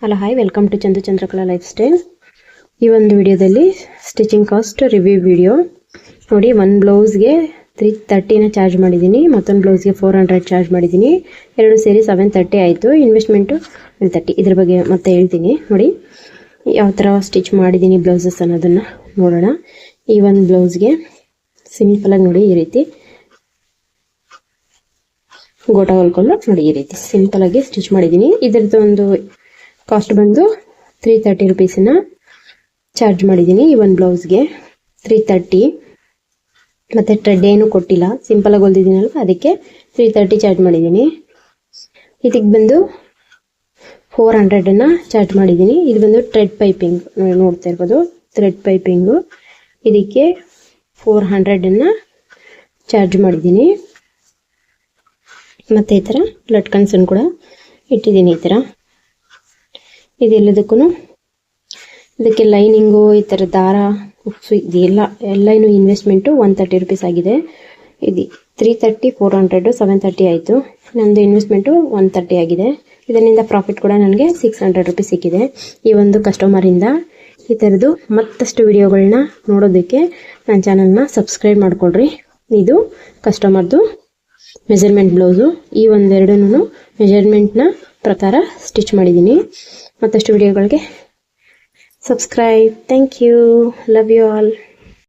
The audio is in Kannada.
Hello hi, welcome to Chandu Chandrakala lifestyle. ಈ ಒಂದು ವಿಡಿಯೋದಲ್ಲಿ ಸ್ಟಿಚಿಂಗ್ ಕಾಸ್ಟ್ ರಿವ್ಯೂ ವಿಡಿಯೋ ನೋಡಿ. ಒಂದು ಬ್ಲೌಸ್ಗೆ 330ನ ಚಾರ್ಜ್ ಮಾಡಿದ್ದೀನಿ, ಮತ್ತೊಂದು ಬ್ಲೌಸ್ಗೆ 400 ಚಾರ್ಜ್ ಮಾಡಿದ್ದೀನಿ. ಎರಡು ಸೇರಿ 730 ಆಯಿತು. ಇನ್ವೆಸ್ಟ್ಮೆಂಟು 130. ಇದ್ರ ಬಗ್ಗೆ ಮತ್ತೆ ಹೇಳ್ತೀನಿ ನೋಡಿ, ಯಾವ ಥರ ಸ್ಟಿಚ್ ಮಾಡಿದ್ದೀನಿ ಬ್ಲೌಸಸ್ ಅನ್ನೋದನ್ನು ನೋಡೋಣ. ಈ ಒಂದು ಬ್ಲೌಸ್ಗೆ ಸಿಂಪಲಾಗಿ ನೋಡಿ ಈ ರೀತಿ ಗೋಟಾ ಹೊಲ್ಕೊಂಡು ನೋಡಿ ಈ ರೀತಿ ಸಿಂಪಲಾಗಿ ಸ್ಟಿಚ್ ಮಾಡಿದ್ದೀನಿ. ಇದರದ್ದು ಒಂದು ಕಾಸ್ಟ್ ಬಂದು 330 ರುಪೀಸನ್ನ ಚಾರ್ಜ್ ಮಾಡಿದ್ದೀನಿ. ಈ ಒಂದು ಬ್ಲೌಸ್ಗೆ 330. ಮತ್ತು ಥ್ರೆಡ್ ಏನು ಕೊಟ್ಟಿಲ್ಲ, ಸಿಂಪಲಾಗಿ ಹೊಲ್ದಿದ್ದೀನಲ್ವ, ಅದಕ್ಕೆ 330 ಚಾರ್ಜ್ ಮಾಡಿದ್ದೀನಿ. ಇದಕ್ಕೆ ಬಂದು 400ನ್ನು ಚಾರ್ಜ್ ಮಾಡಿದ್ದೀನಿ. ಇದು ಬಂದು ಥ್ರೆಡ್ ಪೈಪಿಂಗ್ ನೋಡ್ತಾ ಇರ್ಬೋದು, ಥ್ರೆಡ್ ಪೈಪಿಂಗು. ಇದಕ್ಕೆ 400ನ್ನು ಚಾರ್ಜ್ ಮಾಡಿದ್ದೀನಿ. ಮತ್ತು ಈ ಥರ ಲಟ್ಕನ್ಸನ್ನು ಕೂಡ ಇಟ್ಟಿದ್ದೀನಿ. ಈ ಥರ ಇದೆಲ್ಲದಕ್ಕೂ ಇದಕ್ಕೆ ಲೈನಿಂಗು, ಈ ಥರ ದಾರ, ಹುಕ್ಸು, ಎಲ್ಲನೂ ಇನ್ವೆಸ್ಟ್ಮೆಂಟು 130 ರುಪೀಸ್ ಆಗಿದೆ. ಇದು 330, 400, 730 ಆಯಿತು. ನಮ್ಮದು ಇನ್ವೆಸ್ಟ್ಮೆಂಟು 130 ಆಗಿದೆ. ಇದರಿಂದ ಪ್ರಾಫಿಟ್ ಕೂಡ ನನಗೆ 600 ರುಪೀಸ್ ಸಿಕ್ಕಿದೆ ಈ ಒಂದು ಕಸ್ಟಮರಿಂದ. ಈ ಥರದ್ದು ಮತ್ತಷ್ಟು ವಿಡಿಯೋಗಳನ್ನ ನೋಡೋದಕ್ಕೆ ನನ್ನ ಚಾನಲ್ನ ಸಬ್ಸ್ಕ್ರೈಬ್ ಮಾಡಿಕೊಡ್ರಿ. ಇದು ಕಸ್ಟಮರ್ದು ಮೆಜರ್ಮೆಂಟ್ ಬ್ಲೌಸು. ಈ ಒಂದೆರಡೂ ಮೆಜರ್ಮೆಂಟ್ನ ಪ್ರಕಾರ ಸ್ಟಿಚ್ ಮಾಡಿದ್ದೀನಿ. ಮತ್ತಷ್ಟು ವಿಡಿಯೋಗಳಿಗೆ subscribe. Thank you. Love you all.